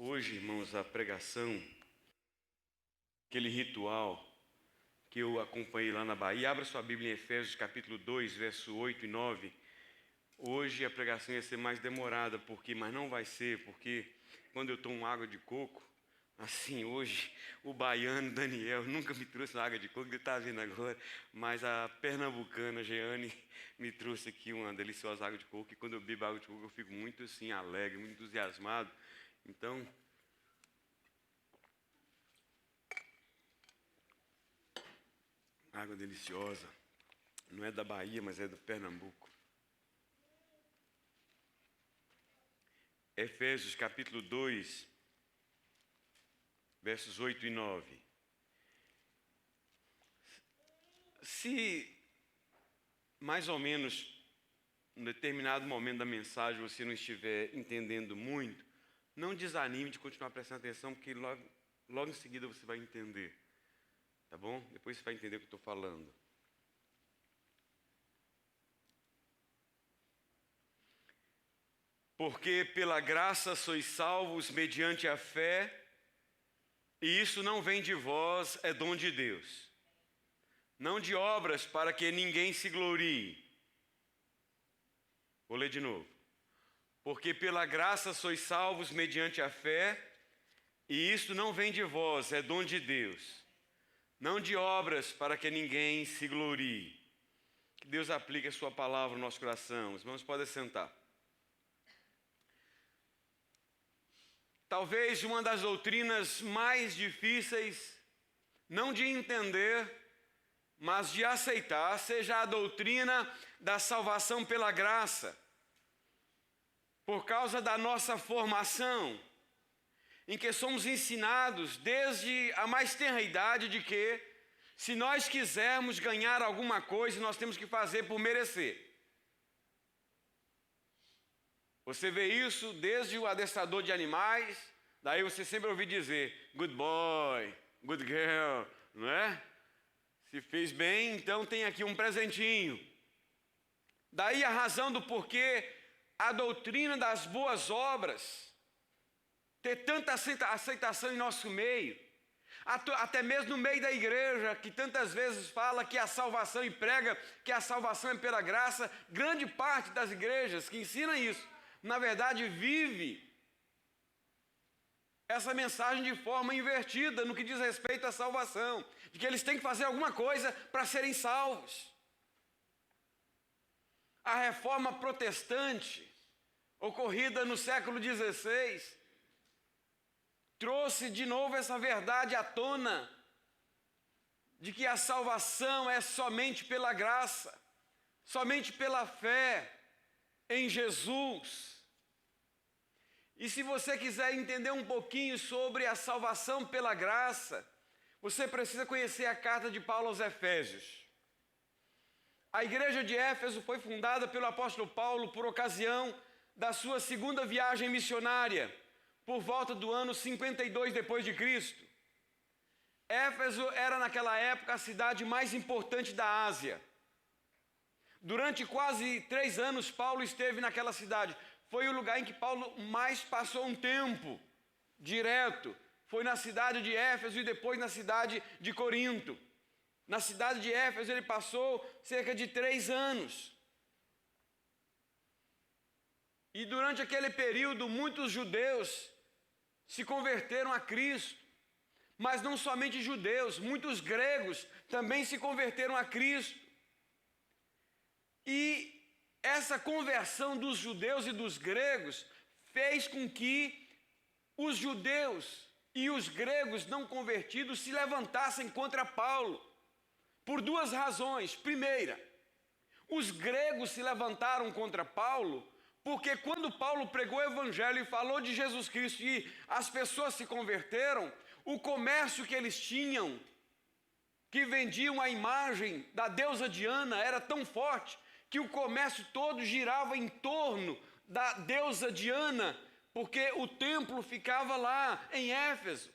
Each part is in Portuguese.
Hoje, irmãos, a pregação, aquele ritual que eu acompanhei lá na Bahia, abra sua Bíblia em Efésios capítulo 2, verso 8 e 9. Hoje a pregação ia ser mais demorada, mas não vai ser, porque quando eu tomo água de coco, assim, hoje o baiano Daniel nunca me trouxe água de coco, ele está vindo agora, mas a pernambucana Jeane me trouxe aqui uma deliciosa água de coco, e quando eu bebo água de coco eu fico muito assim, alegre, muito entusiasmado. Então, água deliciosa, não é da Bahia, mas é do Pernambuco. Efésios capítulo 2, versos 8 e 9. Se mais ou menos em determinado momento da mensagem você não estiver entendendo muito, não desanime de continuar prestando atenção, porque logo em seguida você vai entender. Tá bom? Depois você vai entender o que eu estou falando. Porque pela graça sois salvos mediante a fé, e isso não vem de vós, é dom de Deus. Não de obras para que ninguém se glorie. Vou ler de novo. Porque pela graça sois salvos mediante a fé, e isso não vem de vós, é dom de Deus. Não de obras para que ninguém se glorie. Que Deus aplique a sua palavra no nosso coração. Os irmãos podem sentar. Talvez uma das doutrinas mais difíceis, não de entender, mas de aceitar, seja a doutrina da salvação pela graça. Por causa da nossa formação, em que somos ensinados desde a mais tenra idade de que, se nós quisermos ganhar alguma coisa, nós temos que fazer por merecer. Você vê isso desde o adestrador de animais, daí você sempre ouve dizer, good boy, good girl, não é? Se fez bem, então tem aqui um presentinho. Daí a razão do porquê a doutrina das boas obras ter tanta aceitação em nosso meio, até mesmo no meio da igreja, que tantas vezes fala que a salvação e prega que a salvação é pela graça. Grande parte das igrejas que ensinam isso, na verdade, vive essa mensagem de forma invertida no que diz respeito à salvação, de que eles têm que fazer alguma coisa para serem salvos. A reforma protestante, ocorrida no século XVI, trouxe de novo essa verdade à tona, de que a salvação é somente pela graça, somente pela fé em Jesus. E se você quiser entender um pouquinho sobre a salvação pela graça, você precisa conhecer a carta de Paulo aos Efésios. A igreja de Éfeso foi fundada pelo apóstolo Paulo por ocasião da sua segunda viagem missionária, por volta do ano 52 depois de Cristo. Éfeso era naquela época a cidade mais importante da Ásia. Durante quase 3 anos Paulo esteve naquela cidade. Foi o lugar em que Paulo mais passou um tempo direto. Foi na cidade de Éfeso e depois na cidade de Corinto. Na cidade de Éfeso ele passou cerca de 3 anos. E durante aquele período muitos judeus se converteram a Cristo. Mas não somente judeus, muitos gregos também se converteram a Cristo. E essa conversão dos judeus e dos gregos fez com que os judeus e os gregos não convertidos se levantassem contra Paulo, por 2 razões. Primeira, os gregos se levantaram contra Paulo porque quando Paulo pregou o evangelho e falou de Jesus Cristo e as pessoas se converteram, o comércio que eles tinham, que vendiam a imagem da deusa Diana, era tão forte que o comércio todo girava em torno da deusa Diana, porque o templo ficava lá em Éfeso.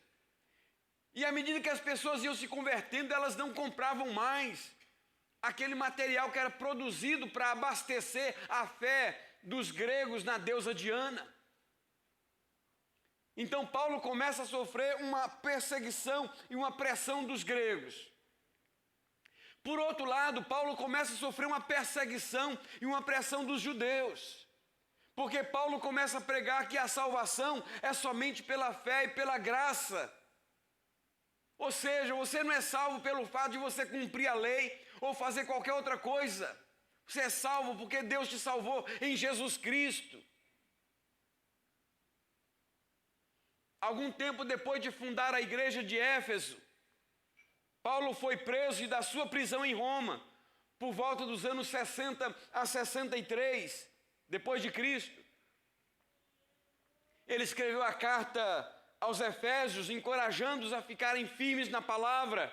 E à medida que as pessoas iam se convertendo, elas não compravam mais aquele material que era produzido para abastecer a fé dos gregos na deusa Diana. Então Paulo começa a sofrer uma perseguição e uma pressão dos gregos. Por outro lado, Paulo começa a sofrer uma perseguição e uma pressão dos judeus. Porque Paulo começa a pregar que a salvação é somente pela fé e pela graça. Ou seja, você não é salvo pelo fato de você cumprir a lei ou fazer qualquer outra coisa. Você é salvo porque Deus te salvou em Jesus Cristo. Algum tempo depois de fundar a igreja de Éfeso, Paulo foi preso e da sua prisão em Roma, por volta dos anos 60 a 63, depois de Cristo. Ele escreveu a carta aos Efésios, encorajando-os a ficarem firmes na palavra,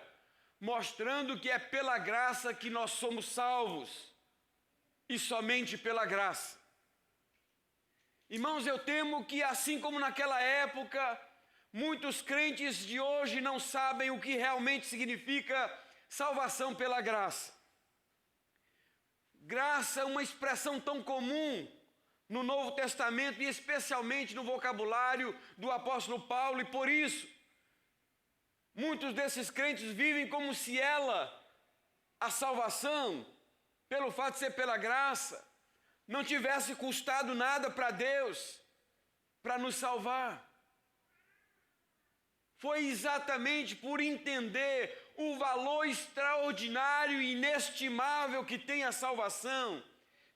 mostrando que é pela graça que nós somos salvos, e somente pela graça. Irmãos, eu temo que assim como naquela época, muitos crentes de hoje não sabem o que realmente significa salvação pela graça. Graça é uma expressão tão comum no Novo Testamento e especialmente no vocabulário do apóstolo Paulo, e por isso muitos desses crentes vivem como se a salvação, pelo fato de ser pela graça, não tivesse custado nada para Deus, para nos salvar. Foi exatamente por entender o valor extraordinário e inestimável que tem a salvação,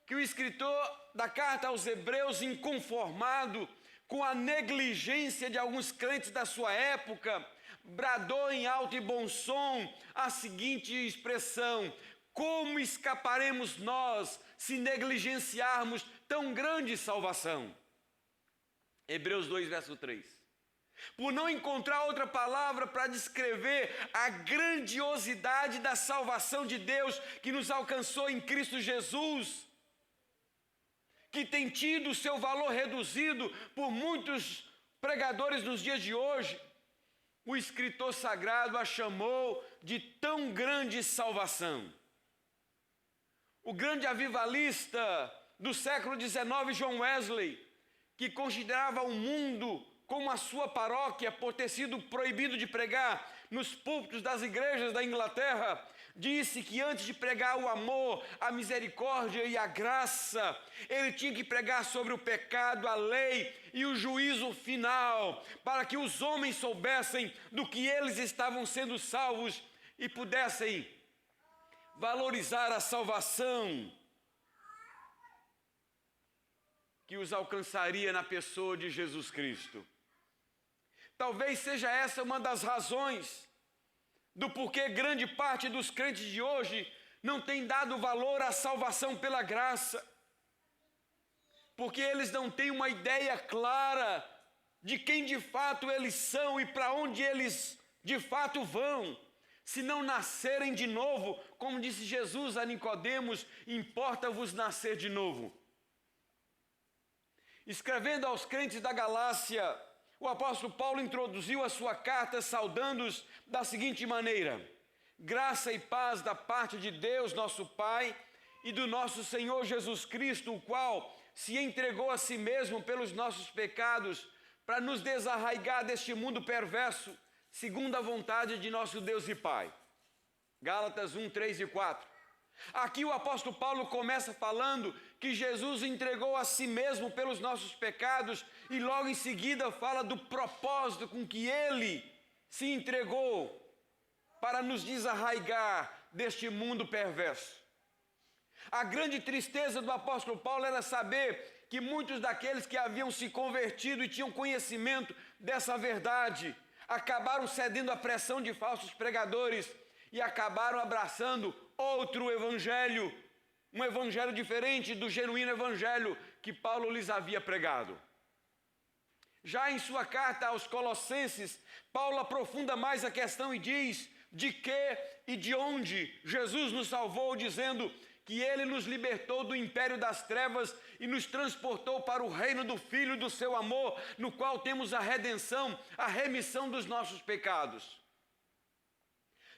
que o escritor da carta aos Hebreus, inconformado com a negligência de alguns crentes da sua época, bradou em alto e bom som a seguinte expressão: como escaparemos nós se negligenciarmos tão grande salvação? Hebreus 2, verso 3. Por não encontrar outra palavra para descrever a grandiosidade da salvação de Deus que nos alcançou em Cristo Jesus, que tem tido o seu valor reduzido por muitos pregadores nos dias de hoje, o escritor sagrado a chamou de tão grande salvação. O grande avivalista do século XIX, John Wesley, que considerava o mundo como a sua paróquia por ter sido proibido de pregar nos púlpitos das igrejas da Inglaterra, disse que antes de pregar o amor, a misericórdia e a graça, ele tinha que pregar sobre o pecado, a lei e o juízo final, para que os homens soubessem do que eles estavam sendo salvos e pudessem valorizar a salvação que os alcançaria na pessoa de Jesus Cristo. Talvez seja essa uma das razões do porquê grande parte dos crentes de hoje não tem dado valor à salvação pela graça, porque eles não têm uma ideia clara de quem de fato eles são e para onde eles de fato vão. Se não nascerem de novo, como disse Jesus a Nicodemos, importa-vos nascer de novo. Escrevendo aos crentes da Galácia, o apóstolo Paulo introduziu a sua carta saudando-os da seguinte maneira: graça e paz da parte de Deus, nosso Pai, e do nosso Senhor Jesus Cristo, o qual se entregou a si mesmo pelos nossos pecados, para nos desarraigar deste mundo perverso, segundo a vontade de nosso Deus e Pai. Gálatas 1, 3 e 4. Aqui o apóstolo Paulo começa falando que Jesus entregou a si mesmo pelos nossos pecados e logo em seguida fala do propósito com que ele se entregou para nos desarraigar deste mundo perverso. A grande tristeza do apóstolo Paulo era saber que muitos daqueles que haviam se convertido e tinham conhecimento dessa verdade acabaram cedendo à pressão de falsos pregadores e acabaram abraçando outro evangelho, um evangelho diferente do genuíno evangelho que Paulo lhes havia pregado. Já em sua carta aos Colossenses, Paulo aprofunda mais a questão e diz de que e de onde Jesus nos salvou, dizendo que ele nos libertou do império das trevas e nos transportou para o reino do Filho do seu amor, no qual temos a redenção, a remissão dos nossos pecados.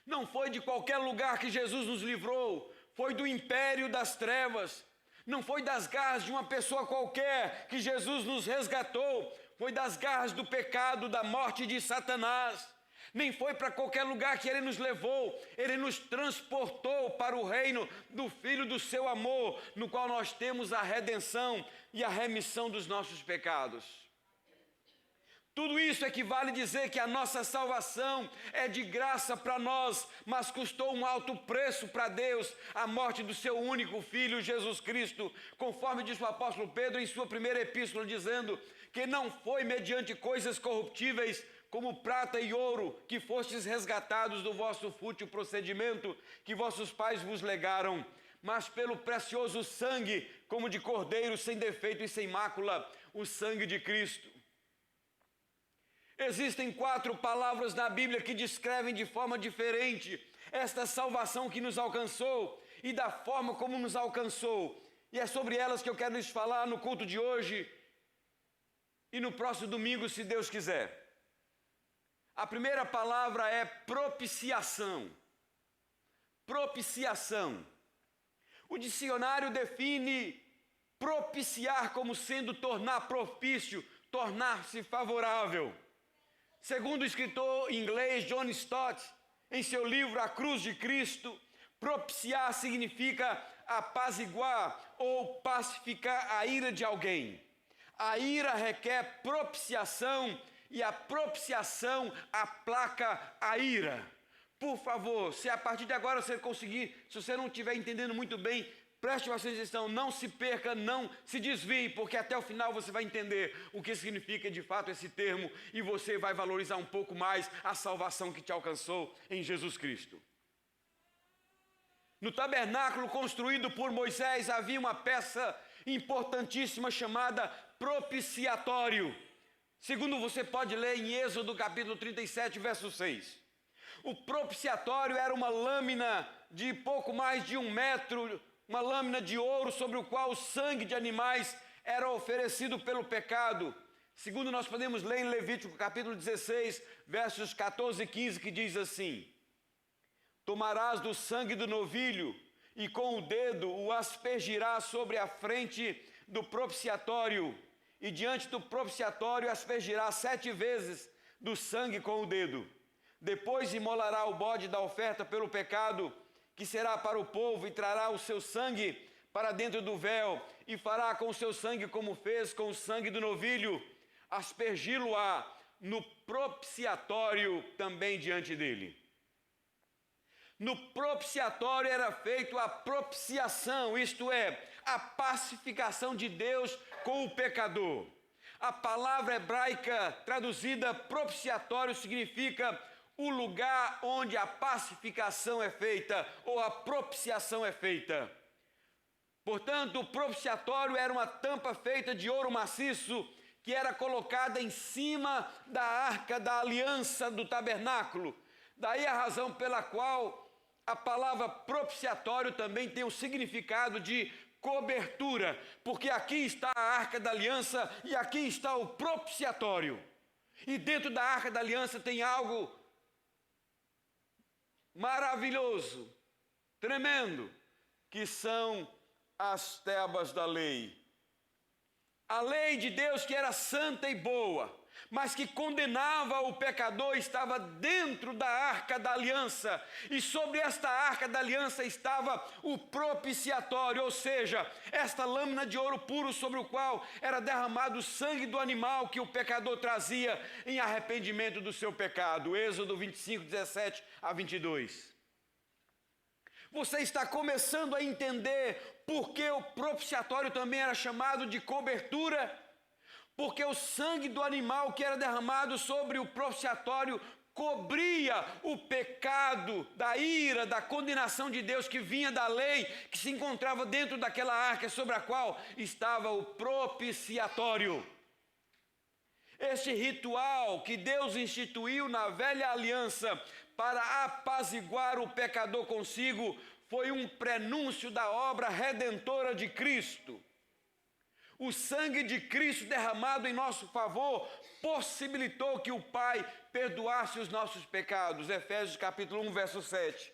Não foi de qualquer lugar que Jesus nos livrou, foi do império das trevas. Não foi das garras de uma pessoa qualquer que Jesus nos resgatou, foi das garras do pecado, da morte de Satanás, nem foi para qualquer lugar que ele nos levou, ele nos transportou para o reino do Filho do seu amor, no qual nós temos a redenção e a remissão dos nossos pecados. Tudo isso equivale a dizer que a nossa salvação é de graça para nós, mas custou um alto preço para Deus, a morte do seu único Filho, Jesus Cristo, conforme diz o apóstolo Pedro em sua primeira epístola, dizendo que não foi mediante coisas corruptíveis, como prata e ouro, que fostes resgatados do vosso fútil procedimento que vossos pais vos legaram, mas pelo precioso sangue, como de cordeiro sem defeito e sem mácula, o sangue de Cristo. Existem 4 palavras na Bíblia que descrevem de forma diferente esta salvação que nos alcançou e da forma como nos alcançou. E é sobre elas que eu quero lhes falar no culto de hoje e no próximo domingo, se Deus quiser. A primeira palavra é propiciação. Propiciação. O dicionário define propiciar como sendo tornar propício, tornar-se favorável. Segundo o escritor inglês John Stott, em seu livro A Cruz de Cristo, propiciar significa apaziguar ou pacificar a ira de alguém. A ira requer propiciação e a propiciação aplaca a ira. Por favor, se a partir de agora você conseguir, se você não estiver entendendo muito bem, preste bastante atenção, não se perca, não se desvie, porque até o final você vai entender o que significa de fato esse termo e você vai valorizar um pouco mais a salvação que te alcançou em Jesus Cristo. No tabernáculo construído por Moisés havia uma peça importantíssima chamada propiciatório. Segundo você pode ler em Êxodo capítulo 37, verso 6. O propiciatório era uma lâmina de pouco mais de 1 metro, uma lâmina de ouro sobre o qual o sangue de animais era oferecido pelo pecado. Segundo nós podemos ler em Levítico capítulo 16, versos 14 e 15, que diz assim: tomarás do sangue do novilho e com o dedo o aspergirás sobre a frente do propiciatório, e diante do propiciatório aspergirás 7 vezes do sangue com o dedo. Depois imolará o bode da oferta pelo pecado, que será para o povo, e trará o seu sangue para dentro do véu, e fará com o seu sangue como fez com o sangue do novilho, aspergi-lo-á no propiciatório também diante dele. No propiciatório era feito a propiciação, isto é, a pacificação de Deus com o pecador. A palavra hebraica traduzida propiciatório significa o lugar onde a pacificação é feita, ou a propiciação é feita. Portanto, o propiciatório era uma tampa feita de ouro maciço, que era colocada em cima da arca da aliança do tabernáculo. Daí a razão pela qual a palavra propiciatório também tem o significado de cobertura, porque aqui está a arca da aliança e aqui está o propiciatório. E dentro da arca da aliança tem algo maravilhoso, tremendo, que são as tábuas da lei. A lei de Deus, que era santa e boa, mas que condenava o pecador, estava dentro da arca da aliança, e sobre esta arca da aliança estava o propiciatório, ou seja, esta lâmina de ouro puro sobre o qual era derramado o sangue do animal que o pecador trazia em arrependimento do seu pecado. Êxodo 25, 17 a 22. Você está começando a entender por que o propiciatório também era chamado de cobertura? Porque o sangue do animal que era derramado sobre o propiciatório cobria o pecado, da ira, da condenação de Deus que vinha da lei, que se encontrava dentro daquela arca sobre a qual estava o propiciatório. Este ritual que Deus instituiu na velha aliança para apaziguar o pecador consigo foi um prenúncio da obra redentora de Cristo. O sangue de Cristo derramado em nosso favor possibilitou que o Pai perdoasse os nossos pecados. Efésios capítulo 1, verso 7.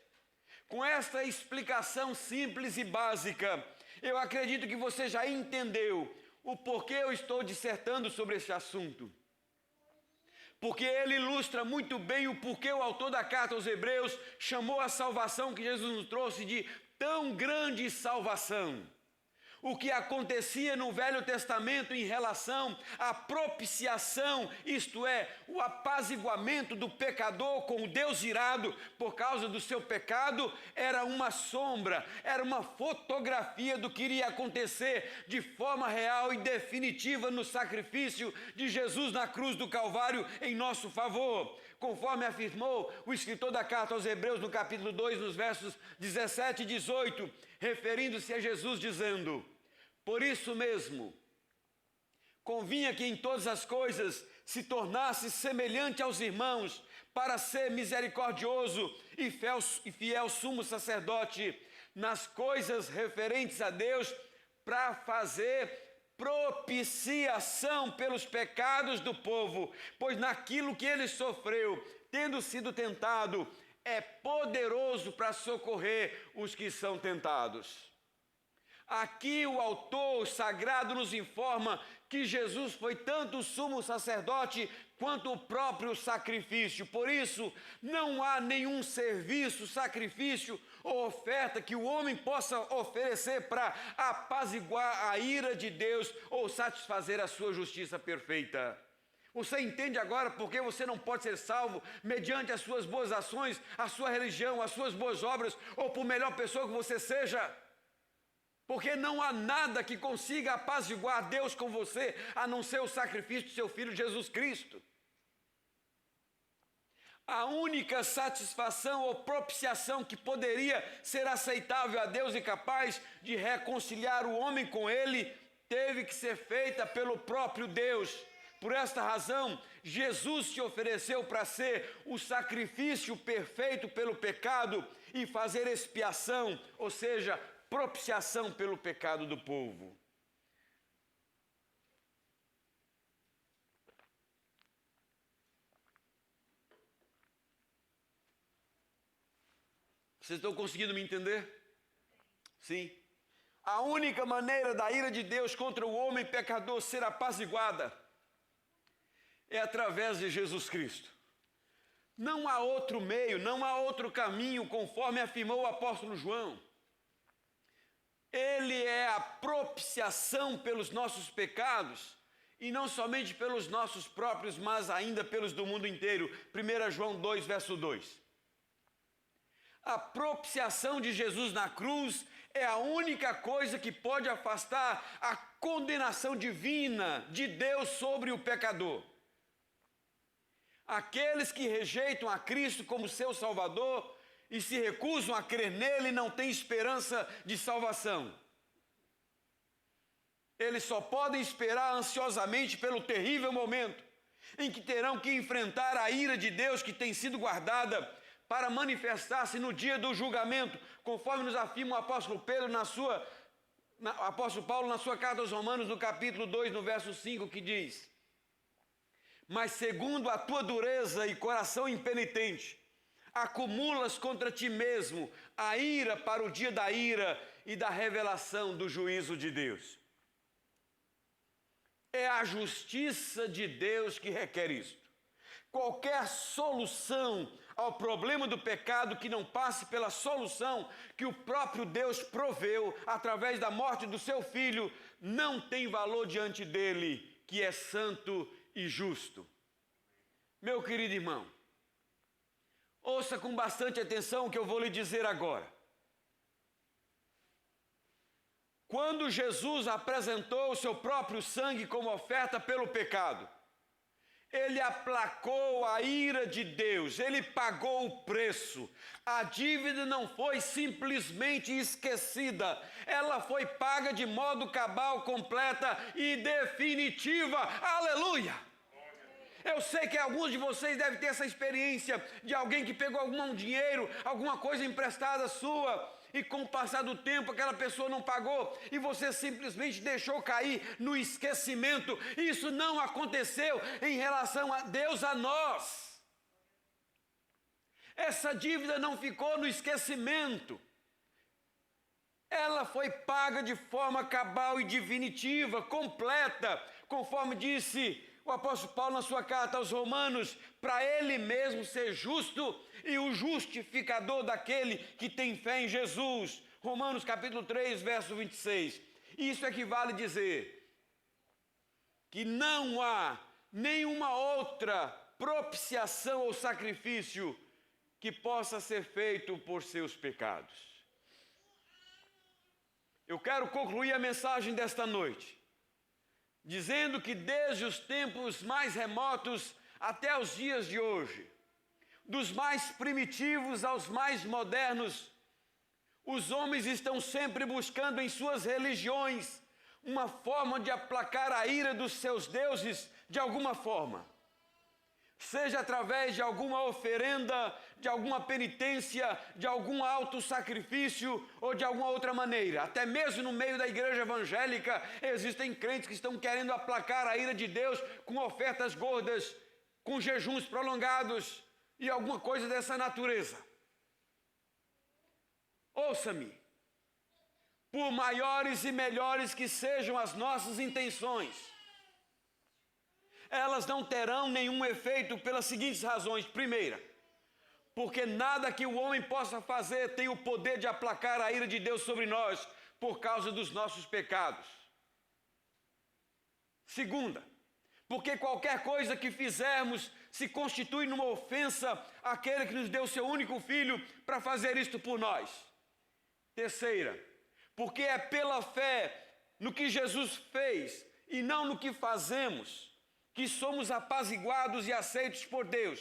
Com esta explicação simples e básica, eu acredito que você já entendeu o porquê eu estou dissertando sobre esse assunto. Porque ele ilustra muito bem o porquê o autor da carta aos Hebreus chamou a salvação que Jesus nos trouxe de tão grande salvação. O que acontecia no Velho Testamento em relação à propiciação, isto é, o apaziguamento do pecador com o Deus irado por causa do seu pecado, era uma sombra, era uma fotografia do que iria acontecer de forma real e definitiva no sacrifício de Jesus na cruz do Calvário em nosso favor. Conforme afirmou o escritor da carta aos Hebreus no capítulo 2, nos versos 17 e 18, referindo-se a Jesus dizendo: por isso mesmo, convinha que em todas as coisas se tornasse semelhante aos irmãos, para ser misericordioso e fiel sumo sacerdote nas coisas referentes a Deus, para fazer propiciação pelos pecados do povo, pois naquilo que ele sofreu, tendo sido tentado, é poderoso para socorrer os que são tentados. Aqui o autor sagrado nos informa que Jesus foi tanto o sumo sacerdote quanto o próprio sacrifício. Por isso, não há nenhum serviço, sacrifício ou oferta que o homem possa oferecer para apaziguar a ira de Deus ou satisfazer a sua justiça perfeita. Você entende agora por que você não pode ser salvo mediante as suas boas ações, a sua religião, as suas boas obras ou por melhor pessoa que você seja? Porque não há nada que consiga apaziguar Deus com você, a não ser o sacrifício de seu Filho Jesus Cristo. A única satisfação ou propiciação que poderia ser aceitável a Deus e capaz de reconciliar o homem com Ele, teve que ser feita pelo próprio Deus. Por esta razão, Jesus se ofereceu para ser o sacrifício perfeito pelo pecado e fazer expiação, ou seja, propiciação pelo pecado do povo. Vocês estão conseguindo me entender? Sim. A única maneira da ira de Deus contra o homem pecador ser apaziguada é através de Jesus Cristo. Não há outro meio, não há outro caminho, conforme afirmou o apóstolo João. Ele é a propiciação pelos nossos pecados, e não somente pelos nossos próprios, mas ainda pelos do mundo inteiro. 1 João 2, verso 2. A propiciação de Jesus na cruz é a única coisa que pode afastar a condenação divina de Deus sobre o pecador. Aqueles que rejeitam a Cristo como seu Salvador e se recusam a crer nele não têm esperança de salvação. Eles só podem esperar ansiosamente pelo terrível momento em que terão que enfrentar a ira de Deus que tem sido guardada para manifestar-se no dia do julgamento, conforme nos afirma o apóstolo apóstolo Paulo na sua carta aos Romanos, no capítulo 2, no verso 5, que diz: mas segundo a tua dureza e coração impenitente, acumulas contra ti mesmo a ira para o dia da ira e da revelação do juízo de Deus. É a justiça de Deus que requer isto. Qualquer solução ao problema do pecado que não passe pela solução que o próprio Deus proveu através da morte do seu Filho, não tem valor diante dele, que é santo e justo. Meu querido irmão, ouça com bastante atenção o que eu vou lhe dizer agora. Quando Jesus apresentou o seu próprio sangue como oferta pelo pecado, ele aplacou a ira de Deus, ele pagou o preço. A dívida não foi simplesmente esquecida, ela foi paga de modo cabal, completa e definitiva. Aleluia! Eu sei que alguns de vocês devem ter essa experiência de alguém que pegou algum dinheiro, alguma coisa emprestada sua, e com o passar do tempo aquela pessoa não pagou e você simplesmente deixou cair no esquecimento. Isso não aconteceu em relação a Deus, a nós. Essa dívida não ficou no esquecimento. ela foi paga de forma cabal e definitiva, completa, conforme disse o apóstolo Paulo na sua carta aos Romanos, para ele mesmo ser justo e o justificador daquele que tem fé em Jesus. Romanos capítulo 3, verso 26. Isso equivale a dizer que não há nenhuma outra propiciação ou sacrifício que possa ser feito por seus pecados. Eu quero concluir a mensagem desta noite, dizendo que desde os tempos mais remotos até os dias de hoje, dos mais primitivos aos mais modernos, os homens estão sempre buscando em suas religiões uma forma de aplacar a ira dos seus deuses de alguma forma. Seja através de alguma oferenda, de alguma penitência, de algum auto-sacrifício ou de alguma outra maneira. Até mesmo no meio da igreja evangélica existem crentes que estão querendo aplacar a ira de Deus com ofertas gordas, com jejuns prolongados e alguma coisa dessa natureza. Ouça-me, por maiores e melhores que sejam as nossas intenções, elas não terão nenhum efeito pelas seguintes razões. Primeira, porque nada que o homem possa fazer tem o poder de aplacar a ira de Deus sobre nós por causa dos nossos pecados. Segunda, porque qualquer coisa que fizermos se constitui numa ofensa àquele que nos deu seu único filho para fazer isto por nós. Terceira, porque é pela fé no que Jesus fez e não no que fazemos que somos apaziguados e aceitos por Deus,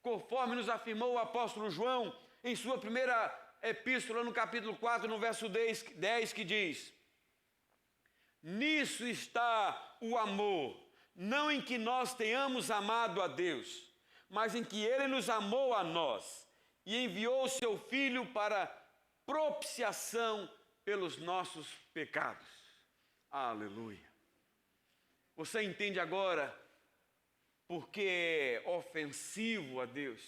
conforme nos afirmou o apóstolo João em sua primeira epístola, no capítulo 4, no verso 10, que diz: nisso está o amor, não em que nós tenhamos amado a Deus, mas em que Ele nos amou a nós e enviou o seu Filho para propiciação pelos nossos pecados. Aleluia! Você entende agora porque é ofensivo a Deus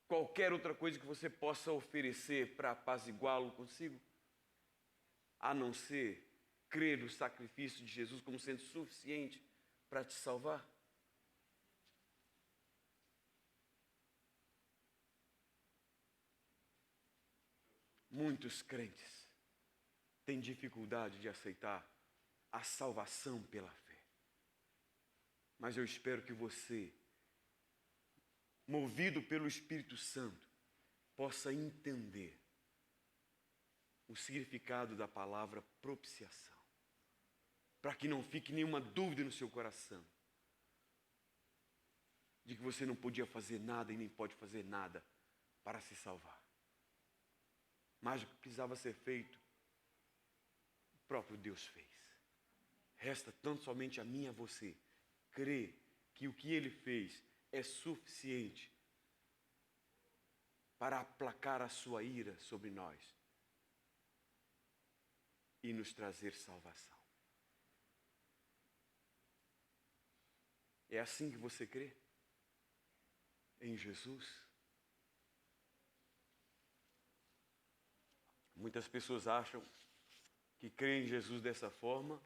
qualquer outra coisa que você possa oferecer para apaziguá-lo consigo, a não ser crer no sacrifício de Jesus como sendo suficiente para te salvar? Muitos crentes têm dificuldade de aceitar a salvação pela fé. Mas eu espero que você, movido pelo Espírito Santo, possa entender o significado da palavra propiciação, para que não fique nenhuma dúvida no seu coração de que você não podia fazer nada e nem pode fazer nada para se salvar. Mas o que precisava ser feito, o próprio Deus fez. Resta tão somente a mim e a você crer que o que Ele fez é suficiente para aplacar a sua ira sobre nós e nos trazer salvação. É assim que você crê? Em Jesus? Muitas pessoas acham que crer em Jesus dessa forma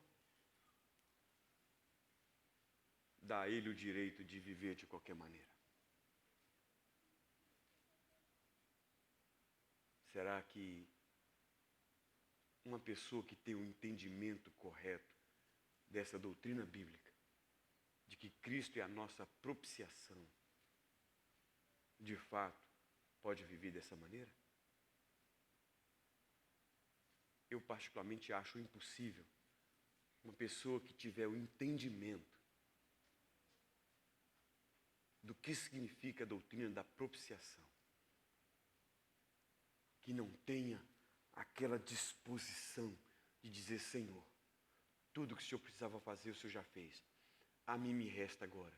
dá a ele o direito de viver de qualquer maneira. Será que uma pessoa que tem um entendimento correto dessa doutrina bíblica, de que Cristo é a nossa propiciação, de fato pode viver dessa maneira? Eu particularmente acho impossível uma pessoa que tiver o entendimento do que significa a doutrina da propiciação, que não tenha aquela disposição de dizer: Senhor, tudo que o Senhor precisava fazer, o Senhor já fez. A mim me resta agora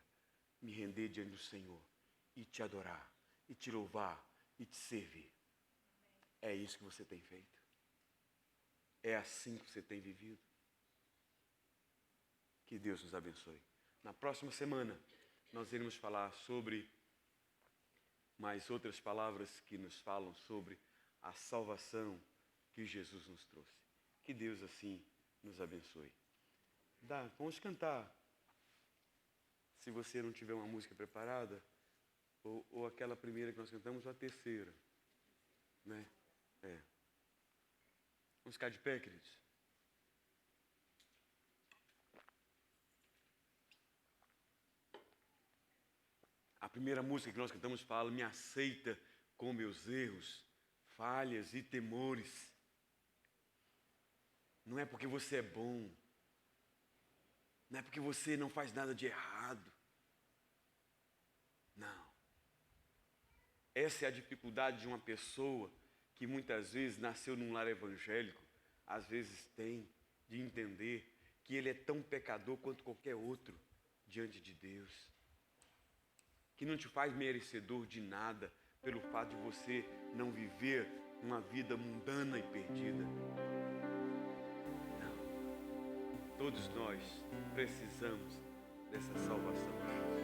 me render diante do Senhor e te adorar, e te louvar, e te servir. É isso que você tem feito? É assim que você tem vivido? Que Deus nos abençoe. Na próxima semana, nós iremos falar sobre mais outras palavras que nos falam sobre a salvação que Jesus nos trouxe. Que Deus assim nos abençoe. Vamos cantar. Se você não tiver uma música preparada, ou aquela primeira que nós cantamos, ou a terceira. Né? Vamos ficar de pé, queridos? A primeira música que nós cantamos fala: me aceita com meus erros, falhas e temores. Não é porque você é bom, não é porque você não faz nada de errado. Não. Essa é a dificuldade de uma pessoa que muitas vezes nasceu num lar evangélico, às vezes tem de entender que ele é tão pecador quanto qualquer outro diante de Deus. Que não te faz merecedor de nada pelo fato de você não viver uma vida mundana e perdida. Não. Todos nós precisamos dessa salvação de Jesus.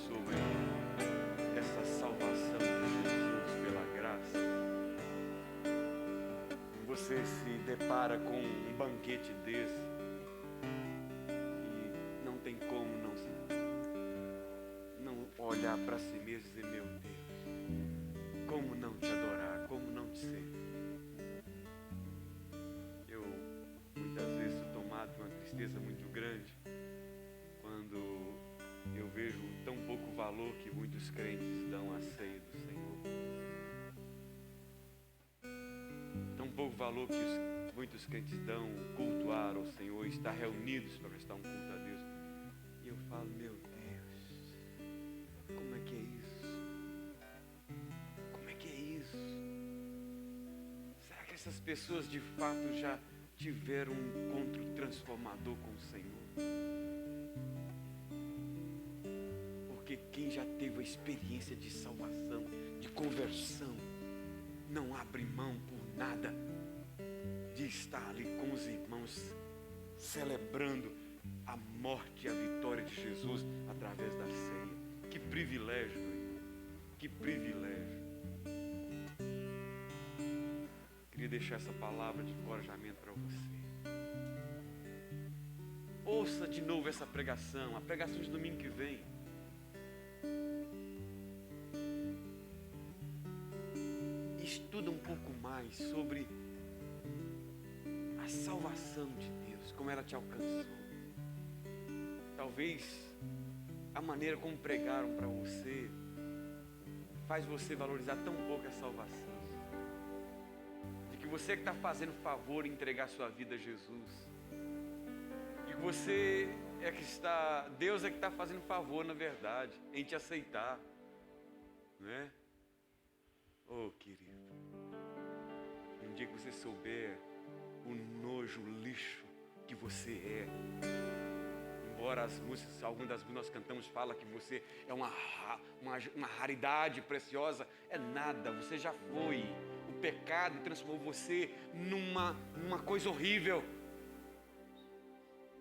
Sobre essa salvação de Jesus pela graça, você se depara com um banquete desse e não tem como não olhar para si mesmo e dizer: meu Deus, como não te adorar, como não te servir. Eu muitas vezes sou tomado de uma tristeza muito grande quando eu vejo tão pouco valor que muitos crentes dão à ceia do Senhor. Tão pouco valor que muitos crentes dão cultuar ao Senhor, estar reunidos para prestar um culto a Deus. E eu falo: meu Deus, como é que é isso? Como é que é isso? Será que essas pessoas de fato já tiveram um encontro transformador com o Senhor? Porque quem já teve a experiência de salvação, de conversão, não abre mão por nada de estar ali com os irmãos, celebrando a morte e a vitória de Jesus através da ceia. Que privilégio, meu irmão. Que privilégio. Queria deixar essa palavra de encorajamento para você. Ouça de novo essa pregação, a pregação de domingo que vem. Estuda um pouco mais sobre a salvação de Deus, como ela te alcançou. Talvez a maneira como pregaram para você faz você valorizar tão pouco a salvação. De que você que está fazendo favor em entregar sua vida a Jesus. De que você é que está, Deus é que está fazendo favor, na verdade, em te aceitar. Não é? Oh, querido. Um dia que você souber o nojo, o lixo que você é. Embora as músicas, algumas das músicas nós cantamos fala que você é uma raridade preciosa, é nada, você já foi. O pecado transformou você numa coisa horrível.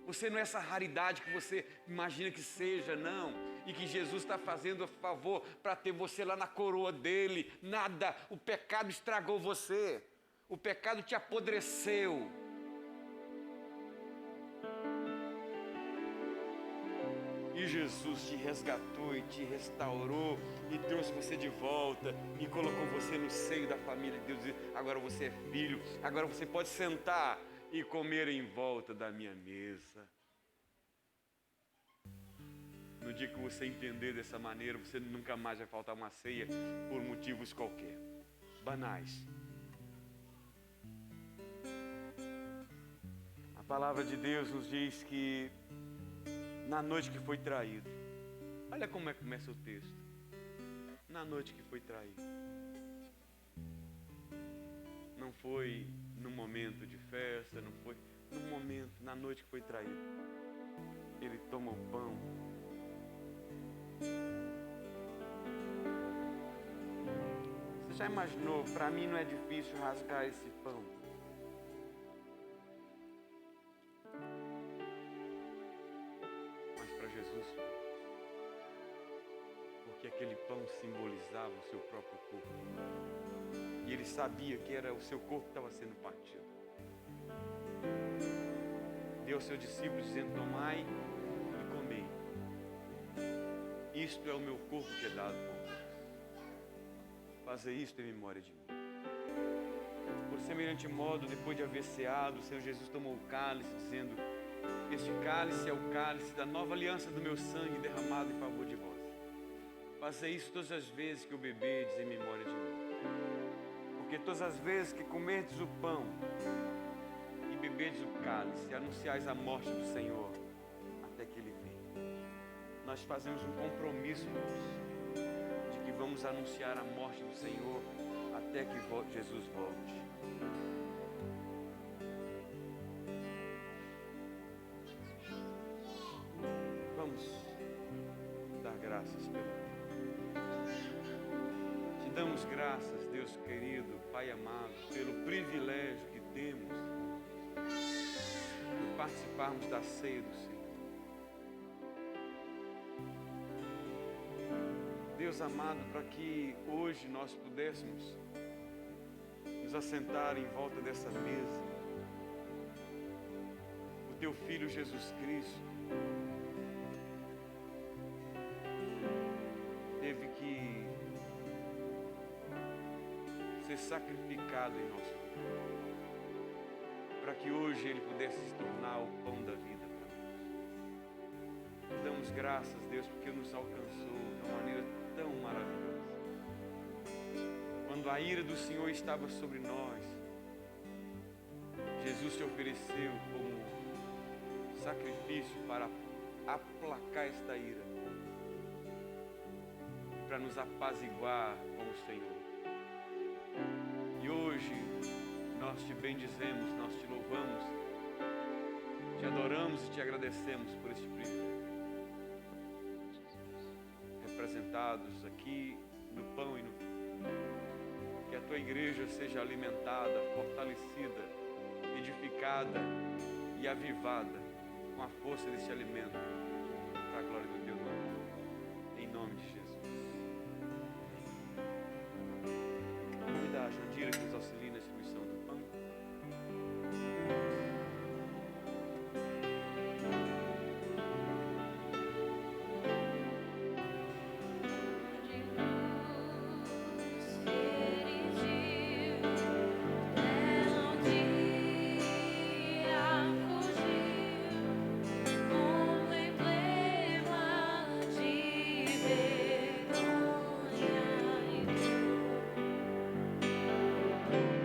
Você não é essa raridade que você imagina que seja, não. E que Jesus está fazendo a favor para ter você lá na coroa dele. Nada, o pecado estragou você. O pecado te apodreceu. E Jesus te resgatou e te restaurou e trouxe você de volta e colocou você no seio da família de Deus. Agora você é filho, agora você pode sentar e comer em volta da minha mesa. No dia que você entender dessa maneira, você nunca mais vai faltar uma ceia por motivos qualquer, banais. A palavra de Deus nos diz que na noite que foi traído, olha como é que começa o texto. Na noite que foi traído. Não foi num momento de festa, não foi num momento, na noite que foi traído. Ele toma o pão. Você já imaginou? Para mim não é difícil rasgar esse pão. Mas para Jesus, porque aquele pão simbolizava o seu próprio corpo. E ele sabia que era o seu corpo que estava sendo partido. Deu aos seus discípulos dizendo: tomai e comei. Isto é o meu corpo que é dado por vós. Fazer isto em memória de mim. Por semelhante modo, depois de haver ceado, o Senhor Jesus tomou o cálice, dizendo: este cálice é o cálice da nova aliança do meu sangue derramado em favor de vós. Fazer isso todas as vezes que o beberdes em memória de mim. Porque todas as vezes que comerdes o pão e beberdes o cálice, anunciais a morte do Senhor até que Ele venha. Nós fazemos um compromisso de que vamos anunciar a morte do Senhor até que Jesus volte. Vamos dar graças pelo tempo. Te damos graças, Deus querido, Pai amado, pelo privilégio que temos de participarmos da ceia do Senhor. Deus amado, para que hoje nós pudéssemos nos assentar em volta dessa mesa. O Teu Filho Jesus Cristo teve que ser sacrificado em nosso lugar, para que hoje Ele pudesse se tornar o pão da vida para nós. Damos graças, Deus, porque nos alcançou de uma maneira tão maravilhosa. Quando a ira do Senhor estava sobre nós, Jesus se ofereceu como sacrifício para aplacar esta ira, para nos apaziguar com o Senhor. E hoje nós te bendizemos, nós te louvamos, te adoramos e te agradecemos por este privilégio. Representados aqui no pão e no vinho. Que a tua igreja seja alimentada, fortalecida, edificada e avivada com a força desse alimento, para a glória do teu nome, em nome de Jesus. Convida a Jandira que nos auxilie na distribuição do pão. Vergonha.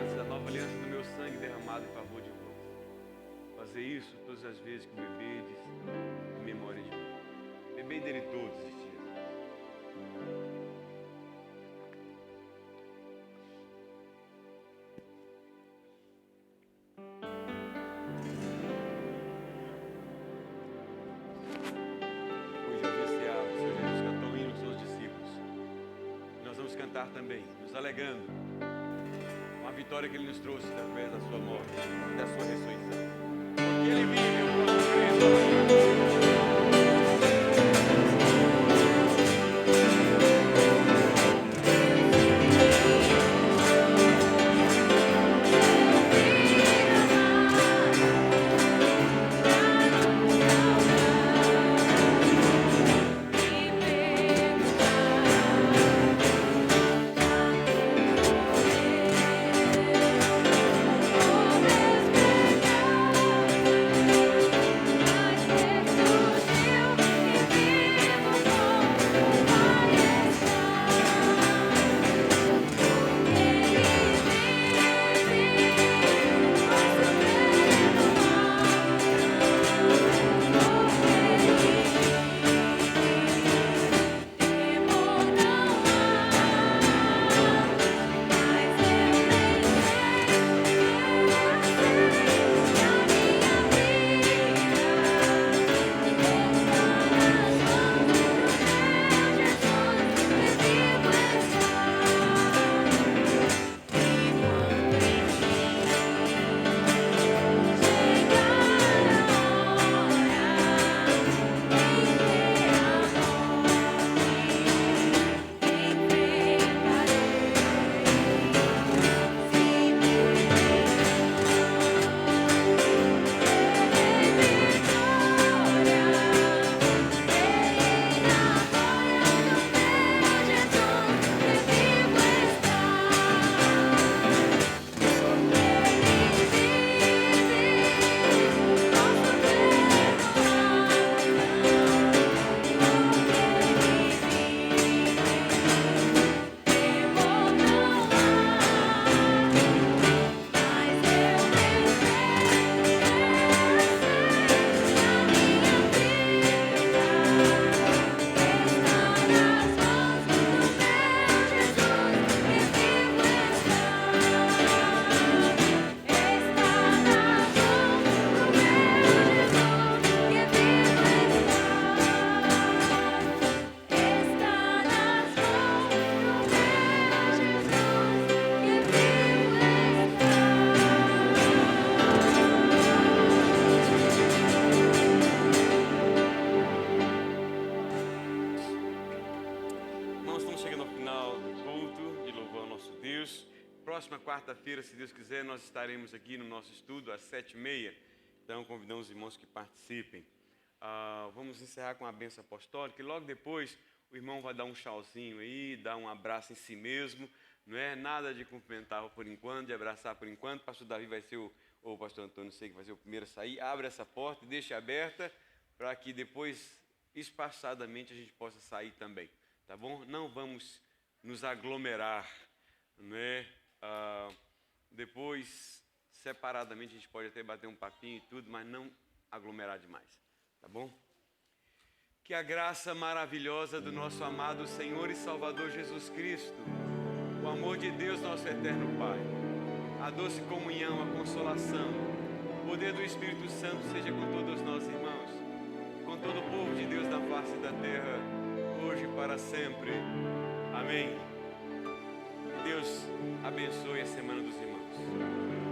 diz, a nova aliança do meu sangue derramado em favor de vós. Fazer isso todas as vezes que bebedes em memória de mim. Bebei dele todos os dias. Também, nos alegrando com a vitória que Ele nos trouxe através da sua morte e da sua ressurreição. Porque Ele vive, eu posso crer. Próxima quarta-feira, se Deus quiser, nós estaremos aqui no nosso estudo às 7h30. Então, convidamos os irmãos que participem. Vamos encerrar com a bênção apostólica e logo depois o irmão vai dar um tchauzinho aí, dar um abraço em si mesmo. Não é nada de cumprimentar por enquanto, de abraçar por enquanto. O pastor Davi vai ser ou o pastor Antônio, sei que vai ser o primeiro a sair. Abre essa porta e deixa aberta para que depois, espaçadamente, a gente possa sair também. Tá bom? Não vamos nos aglomerar, não é? Depois, separadamente, a gente pode até bater um papinho e tudo, mas não aglomerar demais, tá bom? Que a graça maravilhosa do nosso amado Senhor e Salvador Jesus Cristo, o amor de Deus, nosso eterno Pai, a doce comunhão, a consolação, o poder do Espírito Santo seja com todos nós, irmãos, com todo o povo de Deus na face da terra, hoje e para sempre. Amém. Deus abençoe a semana dos irmãos.